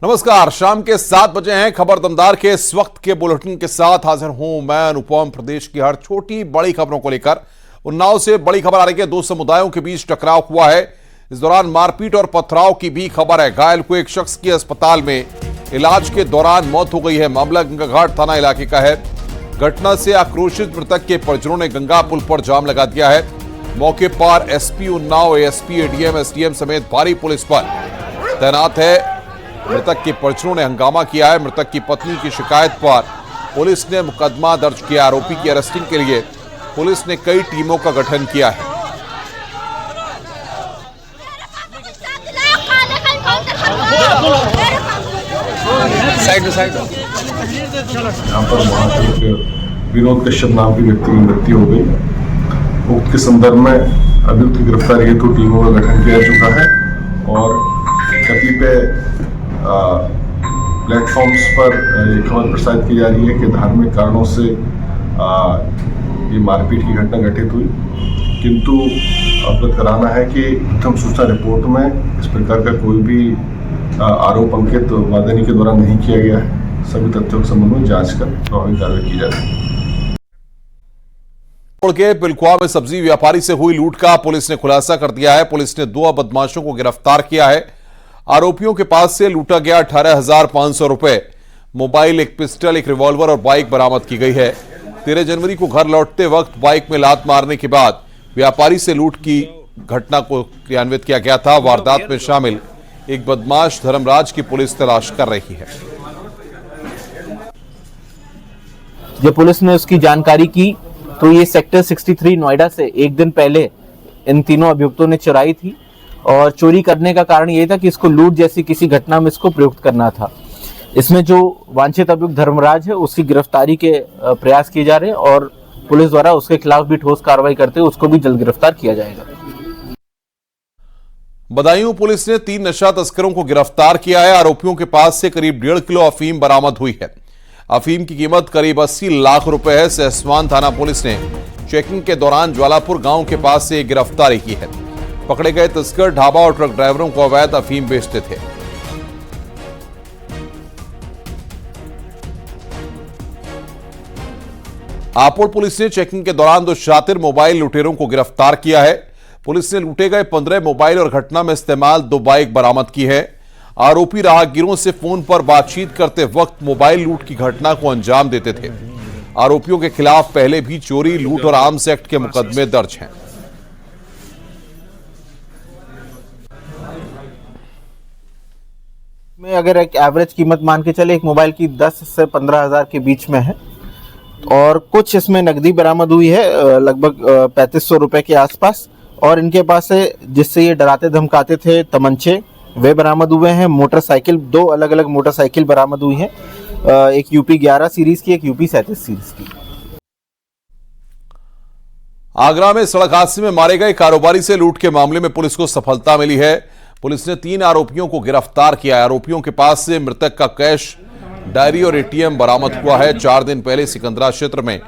नमस्कार, शाम के 7 बजे हैं। खबर दमदार के इस वक्त के बुलेटिन के साथ हाजिर हूं मैं अनुपम। प्रदेश की हर छोटी बड़ी खबरों को लेकर उन्नाव से बड़ी खबर आ रही है। दो समुदायों के बीच टकराव हुआ है। इस दौरान मारपीट और पथराव की भी खबर है। घायल हुए एक शख्स की अस्पताल में इलाज के दौरान मौत हो गई है। मामला गंगाघाट थाना इलाके का है। घटना से आक्रोशित मृतक के परिजनों ने गंगा पुल पर जाम लगा दिया है। मौके पर SP Unnao, ASP, ADM, SDM समेत भारी पुलिस बल तैनात है। मृतक के परिजनों ने हंगामा किया है। मृतक की पत्नी की शिकायत पर पुलिस ने मुकदमा दर्ज किया। आरोपी की अरेस्टिंग के लिए पुलिस ने कई टीमों का गठन किया है। यहाँ पर वहाँ एक विनोद कश्यप नाम के व्यक्ति की मृत्यु हो गई। उक्त के संदर्भ में अभियुक्त की गिरफ्तारी हेतु टीमों का गठन किया चुका है और कतिपय प्लेटफॉर्म्स पर ये खबर प्रसारित की जा रही है कि धार्मिक कारणों से ये मारपीट की घटना घटित हुई, किंतु अवगत कराना है कि प्रथम सूचना रिपोर्ट में इस प्रकार का कोई भी आरोप अंकित वादनी के द्वारा नहीं किया गया है। सभी तथ्यों के संबंध में जांच कर प्रभावी कार्रवाई की जाएगी। के पिलखुआ में सब्जी व्यापारी से हुई लूट का पुलिस ने खुलासा कर दिया है। पुलिस ने 2 बदमाशों को गिरफ्तार किया है। आरोपियों के पास से लूटा गया 18,500 रुपए, मोबाइल, एक पिस्टल, एक रिवॉल्वर और बाइक बरामद की गई है। 13 जनवरी को घर लौटते वक्त बाइक में लात मारने के बाद व्यापारी से लूट की घटना को क्रियान्वित किया गया था। वारदात में शामिल एक बदमाश धर्मराज की पुलिस तलाश कर रही है। जब पुलिस ने उसकी जानकारी की तो ये सेक्टर 63 नोएडा से एक दिन पहले इन तीनों अभियुक्तों ने चुराई थी और चोरी करने का कारण ये था कि इसको लूट जैसी किसी घटना में इसको प्रयुक्त करना था। इसमें जो वांछित अभियुक्त धर्मराज है उसकी गिरफ्तारी के प्रयास किए जा रहे हैं और पुलिस द्वारा उसके खिलाफ भी ठोस कार्रवाई करते हुए उसको भी जल्द गिरफ्तार किया जाएगा। बदायूं पुलिस ने 3 नशा तस्करों को गिरफ्तार किया है। आरोपियों के पास से करीब 1.5 किलो अफीम बरामद हुई है। अफीम की कीमत करीब 80 लाख रुपए है। सहसवान थाना पुलिस ने चेकिंग के दौरान ज्वालापुर गांव के पास से गिरफ्तारी की है। पकड़े गए तस्कर ढाबा और ट्रक ड्राइवरों को अवैध अफीम बेचते थे। हापुड़ पुलिस ने चेकिंग के दौरान 2 शातिर मोबाइल लुटेरों को गिरफ्तार किया है। पुलिस ने लूटे गए 15 मोबाइल और घटना में इस्तेमाल 2 बाइक बरामद की है। आरोपी राहगीरों से फोन पर बातचीत करते वक्त मोबाइल लूट की घटना को अंजाम देते थे। आरोपियों के खिलाफ पहले भी चोरी, लूट और आर्म्स एक्ट के मुकदमे दर्ज हैं। में अगर एक एवरेज कीमत मान के चले एक मोबाइल की 10 से 15 हजार के बीच में है और कुछ इसमें नकदी बरामद हुई है लगभग 3500 रुपए के आसपास। और इनके पास से जिससे ये डराते धमकाते थे तमंचे वे बरामद हुए हैं। मोटरसाइकिल, 2 अलग अलग मोटरसाइकिल बरामद हुई हैं, एक यूपी 11 सीरीज की, एक यूपी 37 सीरीज की। आगरा में सड़क हादसे में मारे गए कारोबारी से लूट के मामले में पुलिस को सफलता मिली है। पुलिस ने 3 आरोपियों को गिरफ्तार किया है। आरोपियों के पास से मृतक का कैश, डायरी और एटीएम बरामद हुआ है। 4 दिन पहले सिकंदरा क्षेत्र में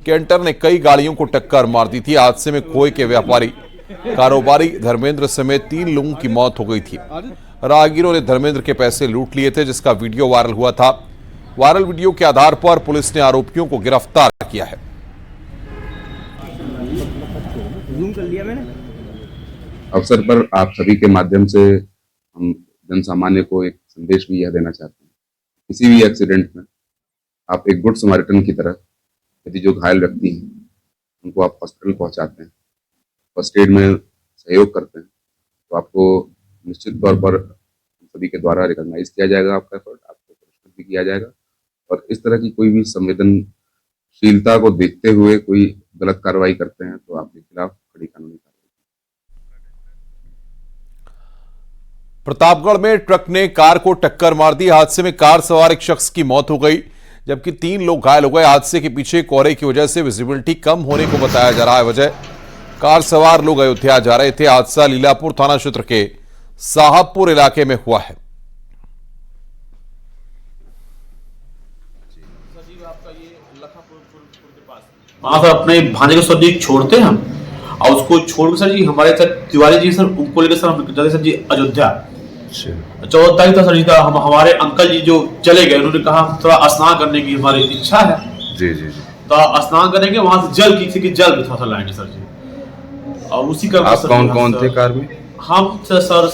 कैंटर ने कई गाड़ियों को टक्कर मार दी थी। हादसे में खोए के व्यापारी कारोबारी धर्मेंद्र समेत 3 लोगों की मौत हो गई थी। राहगीरों ने धर्मेंद्र के पैसे लूट लिए थे, जिसका वीडियो वायरल हुआ था। वायरल वीडियो के आधार पर पुलिस ने आरोपियों को गिरफ्तार किया है। अवसर पर आप सभी के माध्यम से हम जन सामान्य को एक संदेश भी यह देना चाहते हैं, किसी भी एक्सीडेंट में आप एक गुड समारिटन की तरह यदि जो घायल व्यक्ति हैं उनको आप हॉस्पिटल पहुंचाते हैं, फर्स्ट एड में सहयोग करते हैं, तो आपको निश्चित तौर पर सभी के द्वारा रिकॉग्नाइज किया जाएगा, आपका एफर्ट आपको पुरस्कृत भी किया जाएगा। और इस तरह की कोई भी संवेदनशीलता को देखते हुए कोई गलत कार्रवाई करते हैं तो आपके खिलाफ कड़ी कानूनी कार्रवाई। प्रतापगढ़ में ट्रक ने कार को टक्कर मार दी। हादसे में कार सवार एक शख्स की मौत हो गई, जबकि 3 लोग घायल हो गए। हादसे के पीछे कोहरे की वजह से विजिबिलिटी कम होने को बताया जा रहा है। वजह कार सवार लोग अयोध्या जा रहे थे। हादसा लीलापुर थाना क्षेत्र के साहबपुर इलाके में हुआ है। वहां सर अपने भांजे को सर जी छोड़ते हैं हम और उसको छोड़ सर जी हमारे सर तिवारी जी सर उनको लेकर सर हम जाते सर जी अयोध्या। 14 तारीख था सर जी, था हमारे अंकल जी जो चले गए, उन्होंने कहा थोड़ा स्नान करने की हमारी इच्छा है। जी जी जी। तो स्नान करेंगे, वहां से जल की जल भी थोड़ा लाएंगे सर जी। और उसी का आप कौन कौन थे कार में? हम सर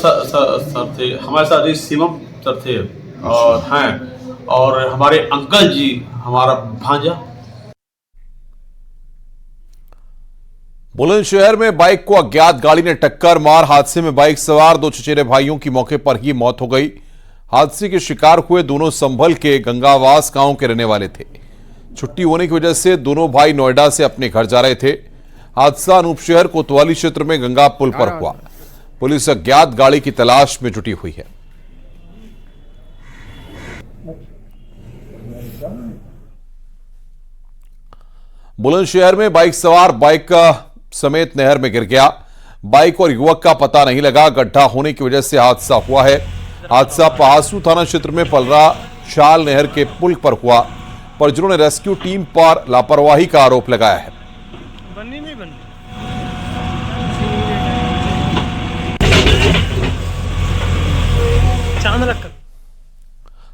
थे, हमारे साथ शिवम सर थे और हैं, और हमारे अंकल जी, हमारा भांजा। बुलंदशहर में बाइक को अज्ञात गाड़ी ने टक्कर मार हादसे में बाइक सवार 2 चचेरे भाइयों की मौके पर ही मौत हो गई। हादसे के शिकार हुए दोनों संभल के गंगावास गांव के रहने वाले थे। छुट्टी होने की वजह से दोनों भाई नोएडा से अपने घर जा रहे थे। हादसा अनूपशहर कोतवाली क्षेत्र में गंगा पुल पर हुआ। पुलिस अज्ञात गाड़ी की तलाश में जुटी हुई है। बुलंदशहर में बाइक सवार बाइक समेत नहर में गिर गया। बाइक और युवक का पता नहीं लगा। गड्ढा होने की वजह से हादसा हुआ है। हादसा पहासू थाना क्षेत्र में पलरा शाल नहर के पुल पर हुआ। परिजनों ने रेस्क्यू टीम पर लापरवाही का आरोप लगाया है।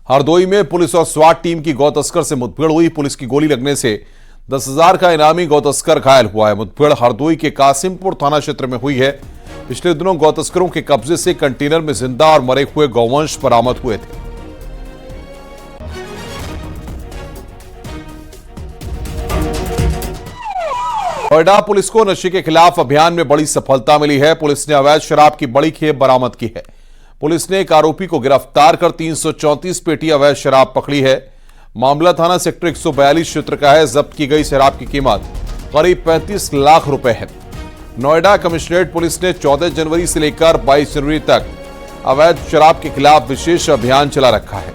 हरदोई में पुलिस और स्वाट टीम की गौ तस्कर से मुठभेड़ हुई। पुलिस की गोली लगने से 10,000 का इनामी गौ तस्कर घायल हुआ है। मुठभेड़ हरदोई के कासिमपुर थाना क्षेत्र में हुई है। पिछले दिनों गौ तस्करों के कब्जे से कंटेनर में जिंदा और मरे हुए गौवंश बरामद हुए थे। नोएडा पुलिस को नशे के खिलाफ अभियान में बड़ी सफलता मिली है। पुलिस ने अवैध शराब की बड़ी खेप बरामद की है। पुलिस ने एक आरोपी को गिरफ्तार कर 334 पेटी अवैध शराब पकड़ी है। मामला थाना सेक्टर 142 क्षेत्र का है। जब्त की गई शराब की कीमत करीब 35 लाख रुपए है। नोएडा कमिश्नरेट पुलिस ने 14 जनवरी से लेकर 22 जनवरी तक अवैध शराब के खिलाफ विशेष अभियान चला रखा है।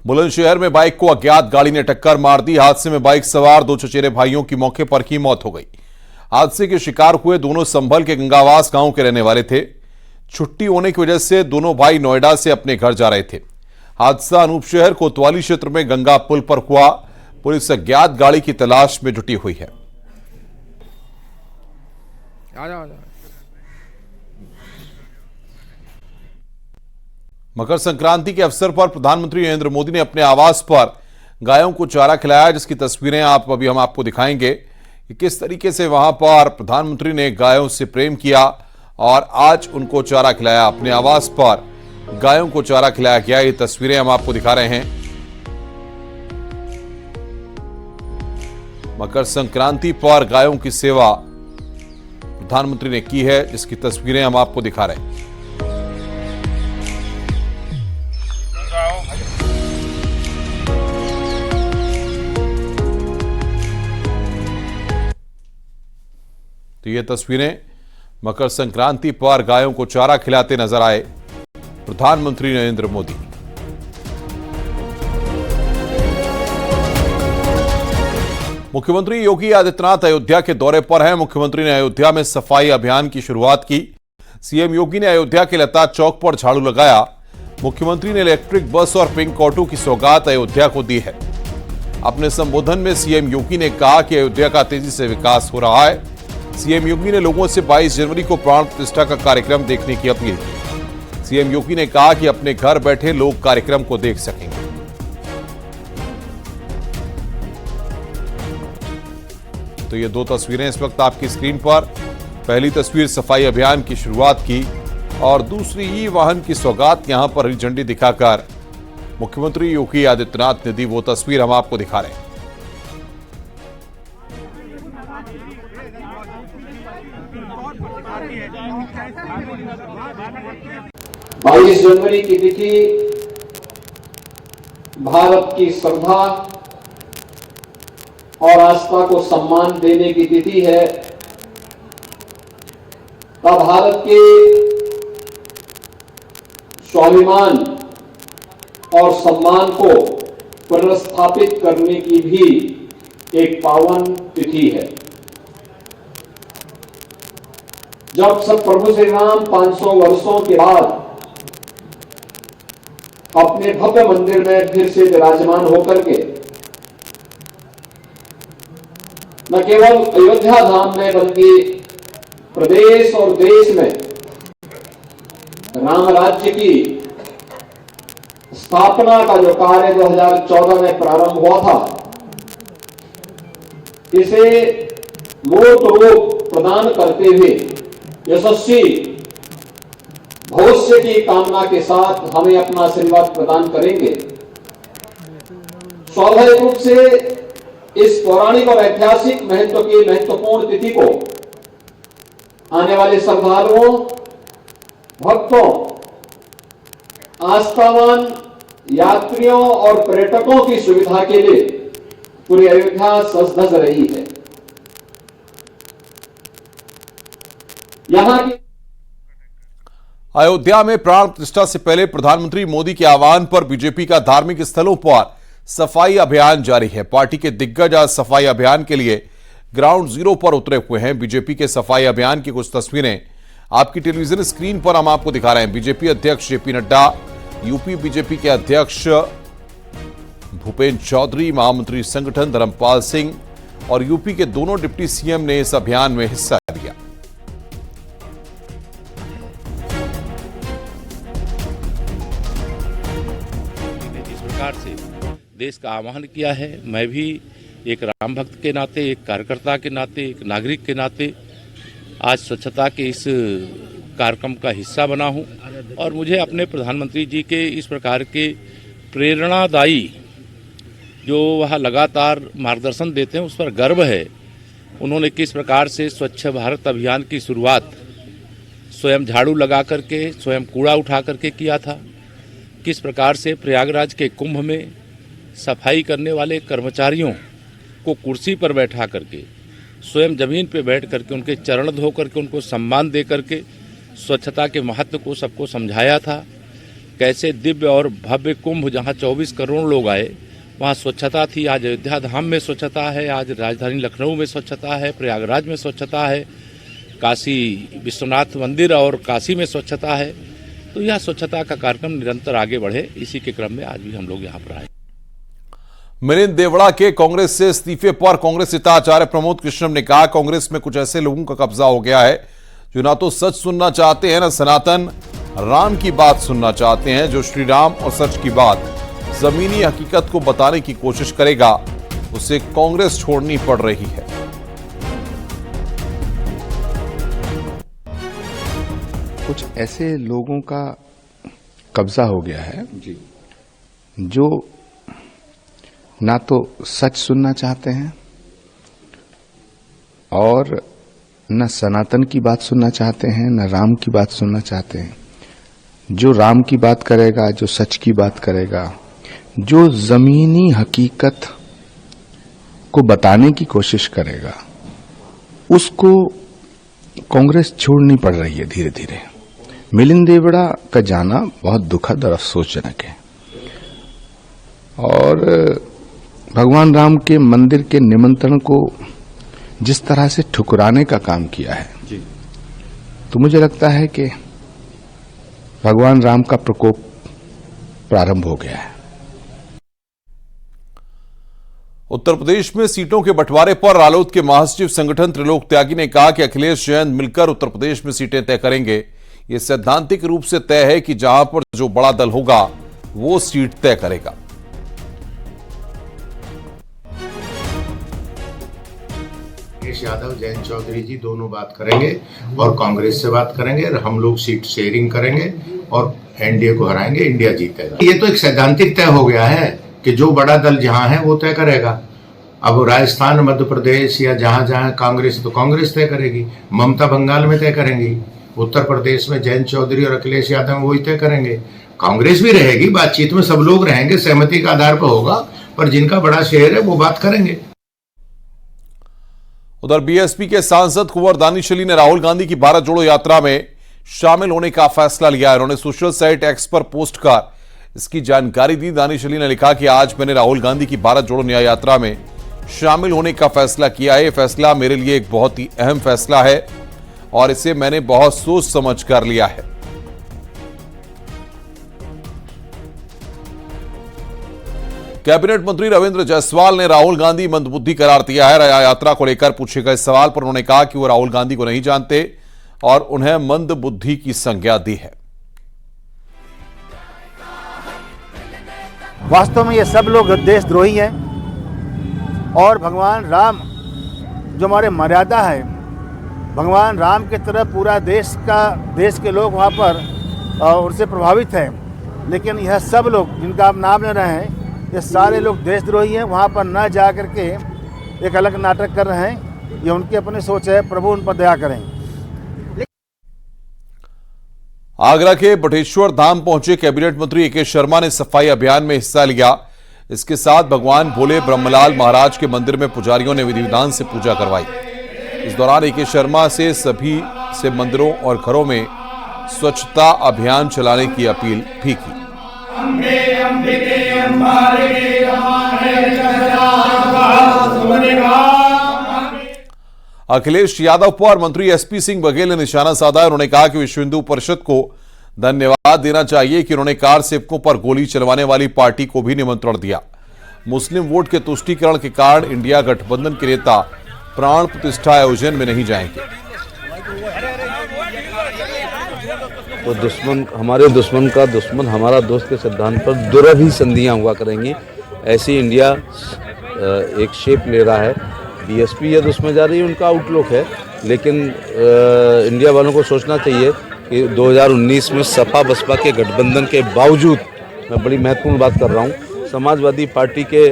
बुलंदशहर में बाइक को अज्ञात गाड़ी ने टक्कर मार दी। हादसे में बाइक सवार 2 चचेरे भाइयों की मौके पर ही मौत हो गई। हादसे के शिकार हुए दोनों संभल के गंगावास गांव के रहने वाले थे। छुट्टी होने की वजह से दोनों भाई नोएडा से अपने घर जा रहे थे। हादसा अनूपशहर कोतवाली क्षेत्र में गंगा पुल पर हुआ। पुलिस अज्ञात गाड़ी की तलाश में जुटी हुई है। मकर संक्रांति के अवसर पर प्रधानमंत्री नरेंद्र मोदी ने अपने आवास पर गायों को चारा खिलाया, जिसकी तस्वीरें हम आपको दिखाएंगे कि किस तरीके से वहां पर प्रधानमंत्री ने गायों से प्रेम किया और आज उनको चारा खिलाया। अपने आवास पर गायों को चारा खिलाया गया। ये तस्वीरें हम आपको दिखा रहे हैं। मकर संक्रांति पर गायों की सेवा प्रधानमंत्री ने की है, जिसकी तस्वीरें हम आपको दिखा रहे हैं। तो ये तस्वीरें मकर संक्रांति पर गायों को चारा खिलाते नजर आए प्रधानमंत्री नरेंद्र मोदी। मुख्यमंत्री योगी आदित्यनाथ अयोध्या के दौरे पर हैं। मुख्यमंत्री ने अयोध्या में सफाई अभियान की शुरुआत की। सीएम योगी ने अयोध्या के लता चौक पर झाड़ू लगाया। मुख्यमंत्री ने इलेक्ट्रिक बस और पिंक ऑटो की सौगात अयोध्या को दी है। अपने संबोधन में सीएम योगी ने कहा कि अयोध्या का तेजी से विकास हो रहा है। सीएम योगी ने लोगों से 22 जनवरी को प्राण प्रतिष्ठा का कार्यक्रम देखने की अपील की। सीएम योगी ने कहा कि अपने घर बैठे लोग कार्यक्रम को देख सकेंगे। तो ये 2 तस्वीरें इस वक्त आपकी स्क्रीन पर। पहली तस्वीर सफाई अभियान की शुरुआत की और दूसरी ई वाहन की सौगात यहां पर हरी झंडी दिखाकर मुख्यमंत्री योगी आदित्यनाथ ने दी। वो तस्वीर हम आपको दिखा रहे हैं। 22 जनवरी की तिथि भारत की श्रद्धा और आस्था को सम्मान देने की तिथि है। तब भारत के स्वाभिमान और सम्मान को पुनर्स्थापित करने की भी एक पावन तिथि है। जब सब प्रभु श्री राम 500 वर्षों के बाद अपने भव्य मंदिर में फिर से विराजमान होकर के न केवल अयोध्या धाम में बल्कि प्रदेश और देश में राम राज्य की स्थापना का जो कार्य 2014 में प्रारंभ हुआ था, इसे मूर्त रूप प्रदान करते हुए यशस्वी भविष्य की कामना के साथ हमें अपना आशीर्वाद प्रदान करेंगे। स्वाभाविक रूप से इस पौराणिक और ऐतिहासिक महत्व की महत्वपूर्ण तिथि को आने वाले श्रद्धालुओं, भक्तों, आस्थावान यात्रियों और पर्यटकों की सुविधा के लिए पूरी अयोध्या सज धज रही है। यहां की अयोध्या में प्राण प्रतिष्ठा से पहले प्रधानमंत्री मोदी के आह्वान पर बीजेपी का धार्मिक स्थलों पर सफाई अभियान जारी है। पार्टी के दिग्गज आज सफाई अभियान के लिए ग्राउंड जीरो पर उतरे हुए हैं। बीजेपी के सफाई अभियान की कुछ तस्वीरें आपकी टेलीविजन स्क्रीन पर हम आपको दिखा रहे हैं। बीजेपी अध्यक्ष जेपी नड्डा, यूपी बीजेपी के अध्यक्ष भूपेंद्र चौधरी, महामंत्री संगठन धर्मपाल सिंह और यूपी के दोनों डिप्टी सीएम ने इस अभियान में हिस्सा लिया। जिस प्रकार से देश का आह्वान किया है, मैं भी एक राम भक्त के नाते, एक कार्यकर्ता के नाते, एक नागरिक के नाते आज स्वच्छता के इस कार्यक्रम का हिस्सा बना हूं और मुझे अपने प्रधानमंत्री जी के इस प्रकार के प्रेरणादायी जो वह लगातार मार्गदर्शन देते हैं उस पर गर्व है। उन्होंने किस प्रकार से स्वच्छ भारत अभियान की शुरुआत स्वयं झाड़ू लगा करके, स्वयं कूड़ा उठा करके किया था, किस प्रकार से प्रयागराज के कुंभ में सफाई करने वाले कर्मचारियों को कुर्सी पर बैठा करके, स्वयं जमीन पर बैठ करके उनके चरण धो करके उनको सम्मान दे करके स्वच्छता के महत्व को सबको समझाया था। कैसे दिव्य और भव्य कुंभ जहां 24 करोड़ लोग आए वहां स्वच्छता थी। आज अयोध्या धाम में स्वच्छता है, आज राजधानी लखनऊ में स्वच्छता है, प्रयागराज में स्वच्छता है, काशी विश्वनाथ मंदिर और काशी में स्वच्छता है। तो यह स्वच्छता का कार्यक्रम निरंतर आगे बढ़े, इसी के क्रम में आज भी हम लोग यहाँ पर आए। मिलिंद देवड़ा के कांग्रेस से इस्तीफे पर कांग्रेस नेता आचार्य प्रमोद कृष्णम ने कहा, कांग्रेस में कुछ ऐसे लोगों का कब्जा हो गया है जो ना तो सच सुनना चाहते हैं, ना सनातन राम की बात सुनना चाहते हैं। जो श्री राम और सच की बात, जमीनी हकीकत को बताने की कोशिश करेगा उसे कांग्रेस छोड़नी पड़ रही है। कुछ ऐसे लोगों का कब्जा हो गया है जो ना तो सच सुनना चाहते हैं और न सनातन की बात सुनना चाहते हैं, न राम की बात सुनना चाहते हैं। जो राम की बात करेगा, जो सच की बात करेगा, जो जमीनी हकीकत को बताने की कोशिश करेगा, उसको कांग्रेस छोड़नी पड़ रही है धीरे धीरे। मिलिंद देवड़ा का जाना बहुत दुखद और अफसोसजनक है और भगवान राम के मंदिर के निमंत्रण को जिस तरह से ठुकराने का काम किया है जी, तो मुझे लगता है कि भगवान राम का प्रकोप प्रारंभ हो गया है। उत्तर प्रदेश में सीटों के बंटवारे पर रालोद के महासचिव संगठन त्रिलोक त्यागी ने कहा कि अखिलेश जैन मिलकर उत्तर प्रदेश में सीटें तय करेंगे। यह सैद्धांतिक रूप से तय है कि जहां पर जो बड़ा दल होगा वो सीट तय करेगा। अखिलेश यादव, जयंत चौधरी जी दोनों बात करेंगे और कांग्रेस से बात करेंगे और हम लोग सीट शेयरिंग करेंगे और एनडीए को हराएंगे, इंडिया जीतेगा। ये तो एक सैद्धांतिक तय हो गया है कि जो बड़ा दल जहां है वो तय करेगा। अब राजस्थान, मध्य प्रदेश या जहां जहां कांग्रेस, तो कांग्रेस तय करेगी। ममता बंगाल में तय करेंगी, उत्तर प्रदेश में जयंत चौधरी और अखिलेश यादव वही तय करेंगे। कांग्रेस भी रहेगी, बातचीत में सब लोग रहेंगे, सहमति के आधार पर होगा, पर जिनका बड़ा शेयर है वो बात करेंगे। उधर बीएसपी के सांसद कुंवर दानिश अली ने राहुल गांधी की भारत जोड़ो यात्रा में शामिल होने का फैसला लिया है। उन्होंने सोशल साइट एक्स पर पोस्ट कर इसकी जानकारी दी। दानिश अली ने लिखा कि आज मैंने राहुल गांधी की भारत जोड़ो न्याय यात्रा में शामिल होने का फैसला किया है। यह फैसला मेरे लिए एक बहुत ही अहम फैसला है और इसे मैंने बहुत सोच समझ कर लिया है। कैबिनेट मंत्री रविंद्र जायसवाल ने राहुल गांधी मंदबुद्धि करार दिया है। यात्रा को लेकर पूछे गए सवाल पर उन्होंने कहा कि वो राहुल गांधी को नहीं जानते और उन्हें मंदबुद्धि की संज्ञा दी है। वास्तव में ये सब लोग देशद्रोही हैं और भगवान राम जो हमारे मर्यादा है, भगवान राम की तरफ पूरा देश के लोग वहाँ पर उनसे प्रभावित हैं। लेकिन यह सब लोग जिनका आप नाम ले रहे हैं, ये सारे लोग देशद्रोही हैं। वहाँ पर न जा कर के एक अलग नाटक कर रहे हैं। ये उनकी अपनी सोच है, प्रभु उन पर दया करें। आगरा के बटेश्वर धाम पहुंचे कैबिनेट मंत्री ए.के. शर्मा ने सफाई अभियान में हिस्सा लिया। इसके साथ भगवान भोले ब्रह्मलाल महाराज के मंदिर में पुजारियों ने विधि विधान से पूजा करवाई। इस दौरान ए.के. शर्मा से सभी से मंदिरों और घरों में स्वच्छता अभियान चलाने की अपील भी की। अखिलेश यादव पर मंत्री एसपी सिंह बघेल ने निशाना साधा। उन्होंने कहा कि विश्व हिंदू परिषद को धन्यवाद देना चाहिए कि उन्होंने कार सेवकों पर गोली चलवाने वाली पार्टी को भी निमंत्रण दिया। मुस्लिम वोट के तुष्टीकरण के कारण इंडिया गठबंधन के नेता प्राण प्रतिष्ठा आयोजन में नहीं जाएंगे। तो दुश्मन हमारे दुश्मन का दुश्मन हमारा दोस्त के सिद्धांत पर दुर्लभ ही संधियां हुआ करेंगी। ऐसी इंडिया एक शेप ले रहा है। बीएसपी यदि उसमें जा रही है, उनका आउटलुक है, लेकिन इंडिया वालों को सोचना चाहिए कि 2019 में सपा बसपा के गठबंधन के बावजूद, मैं बड़ी महत्वपूर्ण बात कर रहा हूँ, समाजवादी पार्टी के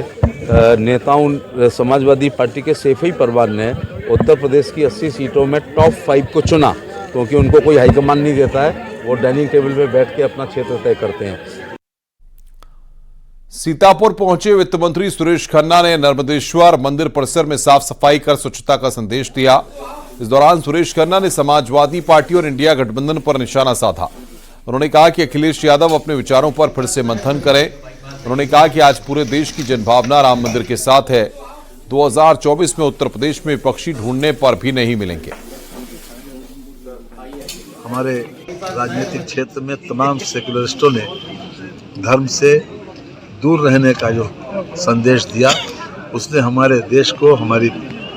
नेताओं, समाजवादी पार्टी के सैफी परवान ने उत्तर प्रदेश की 80 सीटों में टॉप 5 को चुना, क्योंकि उनको कोई हाईकमान नहीं देता है। वो डाइनिंग टेबल पे बैठ के अपना क्षेत्र तय करते हैं। सीतापुर पहुंचे वित्त मंत्री सुरेश खन्ना ने नर्मदेश्वर मंदिर परिसर में साफ सफाई कर स्वच्छता का संदेश दिया। इस दौरान सुरेश खन्ना ने समाजवादी पार्टी और इंडिया गठबंधन पर निशाना साधा। उन्होंने कहा कि अखिलेश यादव अपने विचारों पर फिर से मंथन करें। उन्होंने कहा कि आज पूरे देश की जनभावना राम मंदिर के साथ है। 2024 में उत्तर प्रदेश में विपक्षी ढूंढने पर भी नहीं मिलेंगे। हमारे राजनीतिक क्षेत्र में तमाम सेकुलरिस्टों ने धर्म से दूर रहने का जो संदेश दिया, उसने हमारे देश को, हमारी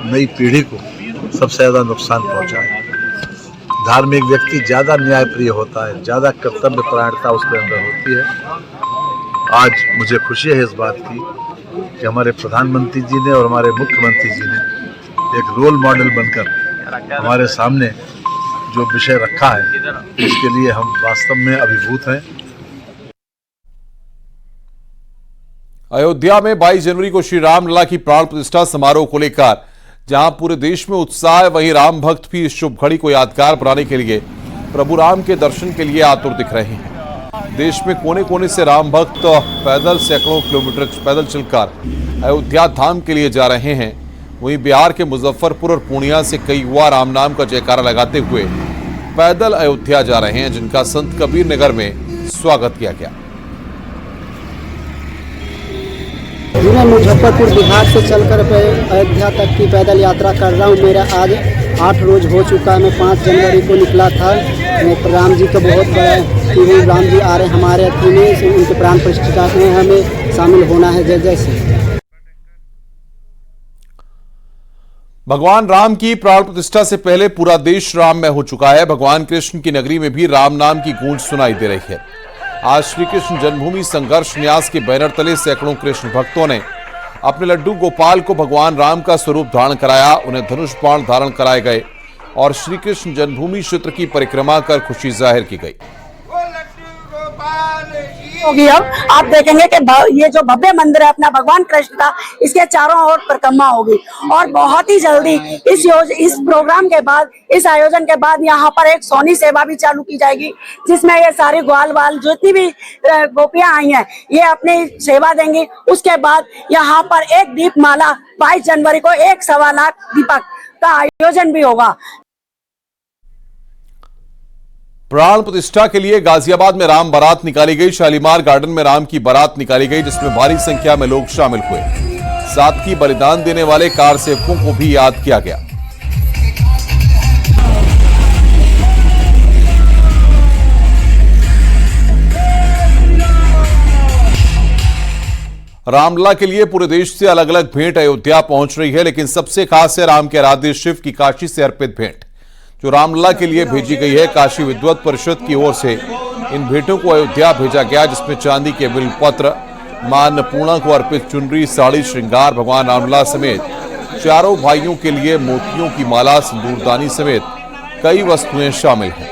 नई पीढ़ी को सबसे ज़्यादा नुकसान पहुंचा है। धार्मिक व्यक्ति ज़्यादा न्यायप्रिय होता है, ज़्यादा कर्तव्य परायणता उसके अंदर होती है। आज मुझे खुशी है इस बात की कि हमारे प्रधानमंत्री जी ने और हमारे मुख्यमंत्री जी ने एक रोल मॉडल बनकर हमारे सामने जो विषय रखा है, उसके लिए हम वास्तव में अभिभूत हैं। अयोध्या में 22 जनवरी को श्री रामलला की प्राण प्रतिष्ठा समारोह को लेकर जहां पूरे देश में उत्साह है, वहीं राम भक्त भी इस शुभ घड़ी को यादगार बनाने के लिए प्रभु राम के दर्शन के लिए आतुर दिख रहे हैं। देश में कोने कोने से राम भक्त पैदल सैकड़ों किलोमीटर पैदल चलकर अयोध्या धाम के लिए जा रहे हैं। वहीं बिहार के मुजफ्फरपुर और पूर्णिया से कई युवा राम नाम का जयकारा लगाते हुए पैदल अयोध्या जा रहे हैं, जिनका संत कबीर नगर में स्वागत किया गया। मैं मुजफ्फरपुर बिहार से चलकर अयोध्या तक की पैदल यात्रा कर रहा हूँ। मेरा आज 8 रोज हो चुका है। मैं 5 जनवरी को निकला था। राम जी का बहुत बड़ा कि राम जी आ रहे हमारे अथी में, उनके प्राण प्रतिष्ठा में हमें शामिल होना है। जय जय श्री। भगवान राम की प्राण प्रतिष्ठा से पहले पूरा देश राम में हो चुका है। भगवान कृष्ण की नगरी में भी राम नाम की गूंज सुनाई दे रही है। आज श्री कृष्ण जन्मभूमि संघर्ष न्यास के बैनर तले सैकड़ों कृष्ण भक्तों ने अपने लड्डू गोपाल को भगवान राम का स्वरूप धारण कराया। उन्हें धनुष बाण धारण कराए गए और श्री कृष्ण जन्मभूमि क्षेत्र की परिक्रमा कर खुशी जाहिर की गई। होगी। अब आप देखेंगे कि ये जो भव्य मंदिर है अपना भगवान कृष्ण का, इसके चारों ओर परिक्रमा होगी और बहुत ही जल्दी इस प्रोग्राम के बाद, इस आयोजन के बाद यहाँ पर एक सोनी सेवा भी चालू की जाएगी, जिसमें ये सारी ग्वाल वाल जितनी भी गोपियां आई हैं ये अपनी सेवा देंगी। उसके बाद यहाँ पर एक दीपमाला 22 जनवरी को 1.25 लाख दीपक का आयोजन भी होगा। प्राण प्रतिष्ठा के लिए गाजियाबाद में राम बारात निकाली गई। शालीमार गार्डन में राम की बारात निकाली गई, जिसमें भारी संख्या में लोग शामिल हुए। साथ ही बलिदान देने वाले कार सेवकों को भी याद किया गया। रामलला के लिए पूरे देश से अलग अलग भेंट अयोध्या पहुंच रही है, लेकिन सबसे खास है राम के आराध्य शिव की काशी से अर्पित भेंट जो रामलला के लिए भेजी गई है। काशी विद्वत परिषद की ओर से इन भेंटों को अयोध्या भेजा गया, जिसमें चांदी के बिल्वपत्र, मां अन्नपूर्णा को अर्पित चुनरी, साड़ी, श्रृंगार, भगवान रामलला समेत चारों भाइयों के लिए मोतियों की माला, सिंदूरदानी समेत कई वस्तुएं शामिल हैं।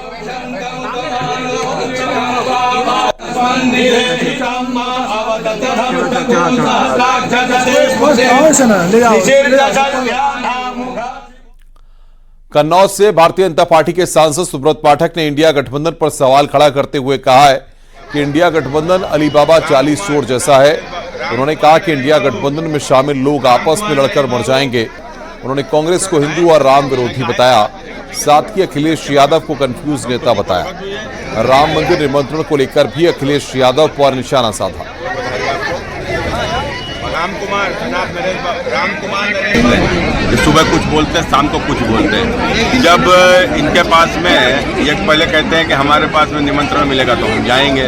कन्नौज से भारतीय जनता पार्टी के सांसद सुब्रत पाठक ने इंडिया गठबंधन पर सवाल खड़ा करते हुए कहा है कि इंडिया गठबंधन अलीबाबा चाली चोर जैसा है। उन्होंने कहा कि इंडिया गठबंधन में शामिल लोग आपस में लड़कर मर जाएंगे। उन्होंने कांग्रेस को हिंदू और राम विरोधी बताया, साथ ही अखिलेश यादव को कंफ्यूज नेता बताया। राम मंदिर निमंत्रण को लेकर भी अखिलेश यादव पर निशाना साधा। सुबह कुछ बोलते हैं, शाम को कुछ बोलते हैं। जब इनके पास में ये पहले कहते हैं कि हमारे पास में निमंत्रण मिलेगा तो हम जाएंगे,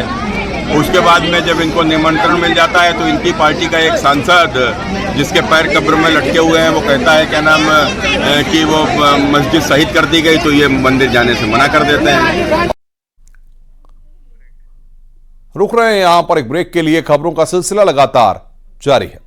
उसके बाद में जब इनको निमंत्रण मिल जाता है तो इनकी पार्टी का एक सांसद जिसके पैर कब्र में लटके हुए हैं वो कहता है क्या नाम कि वो मस्जिद शहीद कर दी गई, तो ये मंदिर जाने से मना कर देते हैं। रुक रहे हैं यहां पर एक ब्रेक के लिए। खबरों का सिलसिला लगातार जारी है।